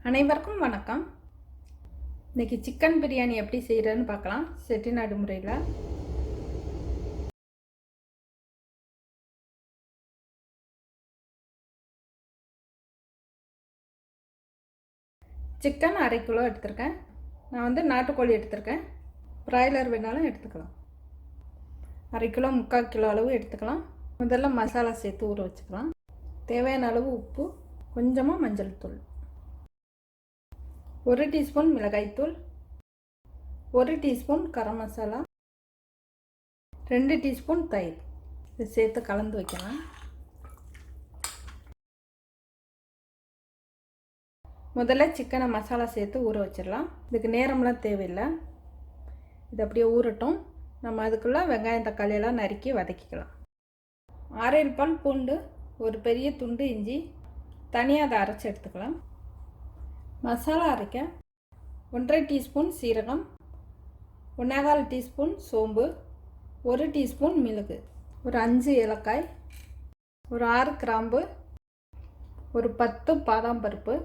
அனைவருக்கும் வணக்கம். இன்னைக்கு சிக்கன் பிரியாணி எப்படி செய்கிறதுன்னு பார்க்கலாம். செட்டிநாடு முறையில் சிக்கன் 1/2 கிலோ எடுத்திருக்கேன். நான் வந்து நாட்டுக்கோழி எடுத்திருக்கேன். பிராய்லர் வேணாலும் எடுத்துக்கலாம். 1/2 கிலோ 3/4 கிலோ அளவு எடுத்துக்கலாம். முதல்ல மசாலா சேர்த்து ஊற வச்சுக்கலாம். தேவையான அளவு உப்பு, கொஞ்சமாக மஞ்சள் தூள், 1 டீஸ்பூன் மிளகாய்த்தூள், 1 டீஸ்பூன் கரம் மசாலா, 2 டீஸ்பூன் தயிர் இது சேர்த்து கலந்து வைக்கலாம். முதல்ல சிக்கனை மசாலா சேர்த்து ஊற வச்சிடலாம். இதுக்கு நேரம்லாம் தேவையில்லை. இது அப்படியே ஊறட்டும். நம்ம அதுக்குள்ளே வெங்காயம் தக்காளியெல்லாம் நறுக்கி வதக்கிக்கலாம். 6 பல் பூண்டு, ஒரு பெரிய துண்டு இஞ்சி தனியாக அதை அரைச்சி எடுத்துக்கலாம். மசாலா அரைக்க 1/2 டீஸ்பூன் சீரகம், 1/4 டீஸ்பூன் சோம்பு, 1 டீஸ்பூன் மிளகு, ஒரு 5 ஏலக்காய், ஒரு 6 கிராம்பு, ஒரு 10 பாதாம் பருப்பு.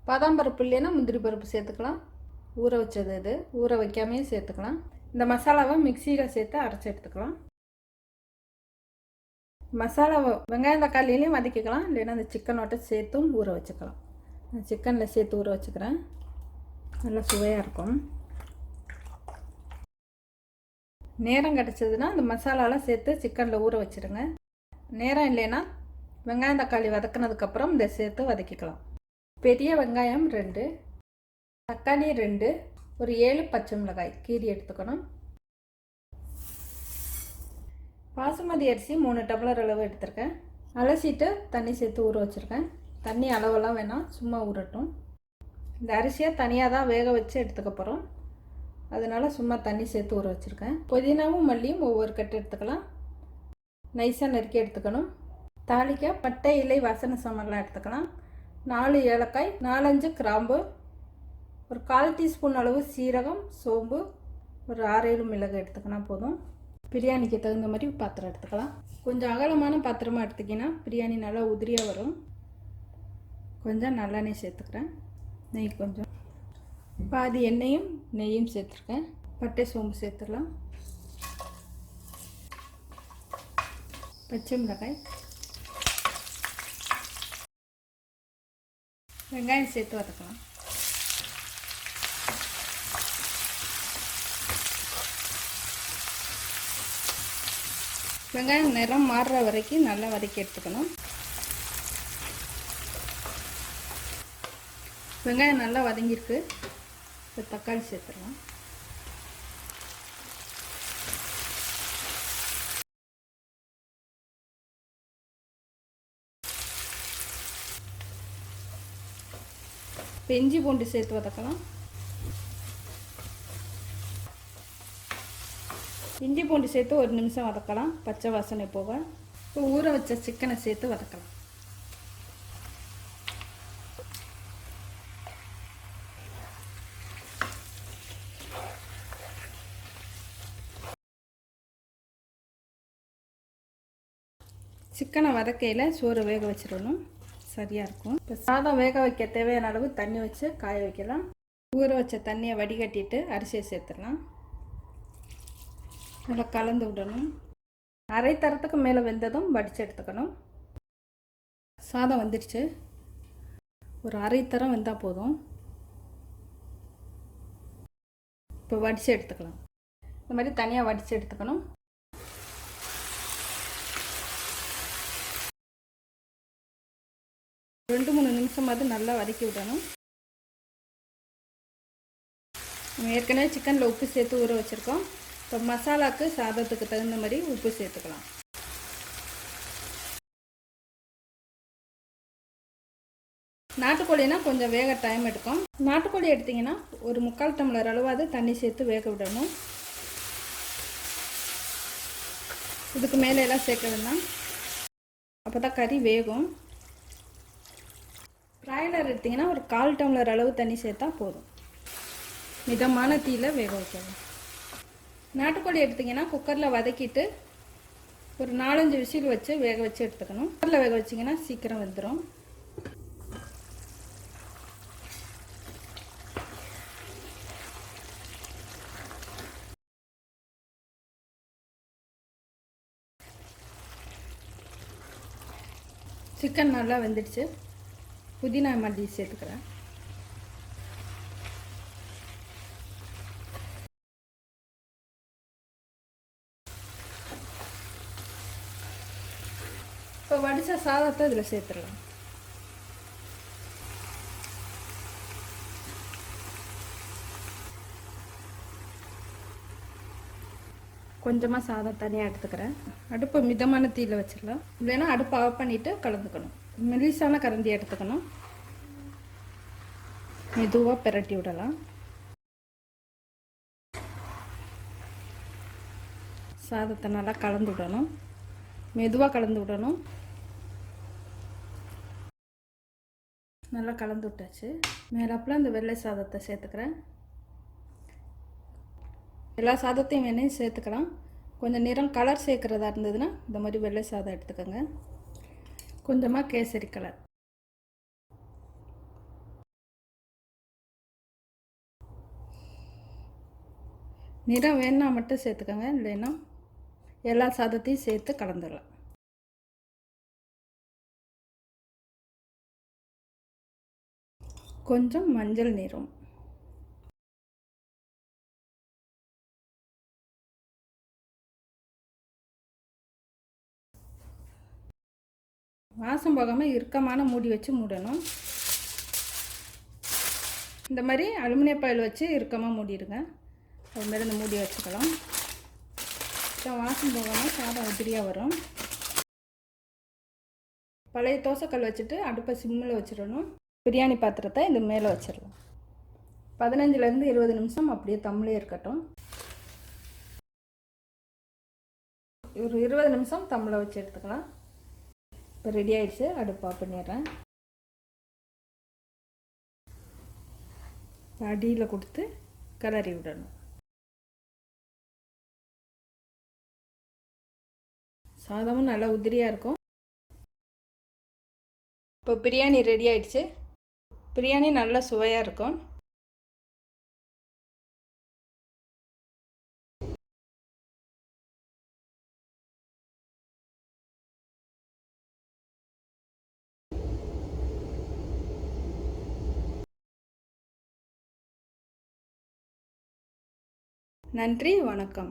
பாதாம் பருப்பு இல்லைன்னா முந்திரி பருப்பு சேர்த்துக்கலாம். ஊற வச்சது இது, ஊற வைக்காமையே சேர்த்துக்கலாம். இந்த மசாலாவை மிக்சியில் சேர்த்து அரைச்சி எடுத்துக்கலாம். மசாலாவை வெங்காயம் தக்காளியிலையும் வதக்கிக்கலாம், இல்லைன்னா அந்த சிக்கனோட்ட சேர்த்தும் ஊற வச்சுக்கலாம். சிக்கனில் சேர்த்து ஊற வச்சுக்கிறேன். நல்லா சுவையாக இருக்கும். நேரம் கிடச்சதுன்னா அந்த மசாலாலாம் சேர்த்து சிக்கனில் ஊற வச்சுருங்க. நேரம் இல்லைன்னா வெங்காயம் தக்காளி வதக்கினதுக்கப்புறம் இதை சேர்த்து வதக்கிக்கலாம். பெரிய வெங்காயம் 2, தக்காளி 2, ஒரு 7 பச்சை மிளகாய் கீரி எடுத்துக்கணும். பாசுமதி அரிசி 3 டம்ளர் அளவு எடுத்திருக்கேன். அலசிட்டு தண்ணி சேர்த்து ஊற வச்சுருக்கேன். தண்ணி அளவெல்லாம் வேணாம், சும்மா ஊறட்டும். இந்த அரிசியை தனியாக தான் வேக வச்சு எடுத்துக்க போகிறோம். அதனால் சும்மா தண்ணி சேர்த்து ஊற வச்சுருக்கேன். புதினாவும் மல்லியும் ஒவ்வொரு கட்டு எடுத்துக்கலாம். நைஸாக நறுக்கி எடுத்துக்கணும். தாளிக்க பட்டை, இலை, வாசனை சாமான்லாம் எடுத்துக்கலாம். 4 ஏலக்காய், 4-5 கிராம்பு, ஒரு 1/4 டீஸ்பூன் அளவு சீரகம், சோம்பு, ஒரு 6-7 மிளகு எடுத்துக்கினா போதும். பிரியாணிக்கு தகுந்த மாதிரி பாத்திரம் எடுத்துக்கலாம். கொஞ்சம் அகலமான பாத்திரமாக எடுத்துக்கினா பிரியாணி நல்லா உதிரியாக வரும். கொஞ்சம் நல்லெண்ணெய் சேர்த்துக்கிறேன். நெய் கொஞ்சம், பாதி எண்ணெயும் நெய்யும் சேர்த்துருக்கேன். பட்டை சோம்பு சேர்த்துடலாம். பச்சை மிளகாய், வெங்காயம் சேர்த்து வதக்கலாம். வெங்காயம் நிறம் மாறுற வரைக்கும் நல்லா வதக்கி எடுத்துக்கணும். வெங்காயம் நல்லா வதங்கியிருக்கு. இப்போ தக்காளி சேர்த்துடலாம். இப்போ இஞ்சி பூண்டு சேர்த்து வதக்கலாம். இஞ்சி பூண்டு சேர்த்து 1 நிமிஷம் வதக்கலாம், பச்சை வாசனை போக. இப்போ ஊற வச்ச சிக்கனை சேர்த்து வதக்கலாம். சிக்கனை வதக்கையில் சோறு வேக வச்சிடணும், சரியாக இருக்கும். இப்போ சாதம் வேக வைக்க தேவையான அளவு தண்ணி வச்சு காய வைக்கலாம். ஊற வச்ச தண்ணியை வடிகட்டிட்டு அரிசியை சேர்த்துடலாம். நல்லா கலந்து விடணும். அரை தரத்துக்கு மேலே வெந்ததும் வடித்து எடுத்துக்கணும். சாதம் வந்துடுச்சு. ஒரு அரை தரம் வெந்தால் போதும். இப்போ வடித்து எடுத்துக்கலாம். இந்த மாதிரி தனியாக வடித்து எடுத்துக்கணும். ரெண்டு 3 நிமிஷமாவது நல்லா வதக்கி விடணும். நம்ம ஏற்கனவே சிக்கனில் உப்பு சேர்த்து ஊற வச்சுருக்கோம். இப்போ மசாலாவுக்கு சாதத்துக்கு தகுந்த மாதிரி உப்பு சேர்த்துக்கலாம். நாட்டுக்கோழினா கொஞ்சம் வேக டைம் எடுக்கும். நாட்டுக்கோழி எடுத்திங்கன்னா ஒரு 3/4 டம்ளர் அளவாவது தண்ணி சேர்த்து வேக விடணும். இதுக்கு மேலே எல்லாம் சேர்க்க வேண்டாம், அப்போ தான் கறி வேகும். பிராய்லர் எடுத்திங்கன்னா ஒரு 1/4 டம்ளர் அளவு தண்ணி சேர்த்தா போதும். மிதமான தீயில வேக வைக்கணும். நாட்டுக்கோழி எடுத்திங்கன்னா குக்கரில் வதக்கிட்டு ஒரு 4-5 விசில் வச்சு வேக வச்சு எடுத்துக்கணும். குக்கரில் வேக வச்சிங்கன்னா சீக்கிரம் வெந்துடும். சிக்கன் நல்லா வெந்துடுச்சு. புதினா மல்லி சேர்த்துக்கிறேன். இப்போ வடித்த சாதத்தை இதில் சேர்த்துடலாம். கொஞ்சமாக சாதம் தனியாக எடுத்துக்கிறேன். அடுப்பை மிதமான தீயில் வச்சிடலாம். இல்லைன்னா அடுப்பை ஆஃப் பண்ணிவிட்டு கலந்துக்கணும். மெலிசான கரண்டி எடுத்துக்கணும். மெதுவாக பிரட்டி விடலாம். சாதத்தை நல்லா கலந்து விடணும். மெதுவாக கலந்து விடணும். நல்லா கலந்து விட்டாச்சு. மேலாப்பில் இந்த வெள்ளை சாதத்தை சேர்த்துக்கிறேன். எல்லா சாதத்தையும் வேணையும் சேர்த்துக்கலாம். கொஞ்சம் நிறம் கலர் சேர்க்குறதா இருந்ததுன்னா இந்த மாதிரி வெள்ளை சாதம் எடுத்துக்கோங்க. கொஞ்சமாக கேசரி கலர். நிறம் வேணா மட்டும் சேர்த்துக்கோங்க, இல்லைன்னா எல்லா சாதத்தையும் சேர்த்து கலந்துடலாம். கொஞ்சம் மஞ்சள் நிறம். வாசம் போகாமல் இறுக்கமான மூடி வச்சு மூடணும். இந்த மாதிரி அலுமினிய பாயில் வச்சு இறுக்கமாக மூடிடுங்க. அதுமாதிரி இந்த மூடி வச்சுக்கலாம். வாசம் போகாமல் சாதம் உதிரியாக வரும். பழைய தோசைக்கல் வச்சுட்டு அடுப்பை சிம்மில் வச்சிடணும். பிரியாணி பாத்திரத்தை இந்த மேலே வச்சிடலாம். 15லேருந்து 20 நிமிஷம் அப்படியே தம்மிலே இருக்கட்டும். ஒரு 20 நிமிஷம் தம்மில் வச்சு எடுத்துக்கலாம். இப்போ ரெடி ஆகிடுச்சு. அடுப்பு ஆஃப் பண்ணிடுறேன். அடியில் கொடுத்து கிளறி விடணும். சாதமும் நல்லா உதிரியாக இருக்கும். இப்போ பிரியாணி ரெடி ஆகிடுச்சு. பிரியாணி நல்லா சுவையாக இருக்கும். நன்றி, வணக்கம்.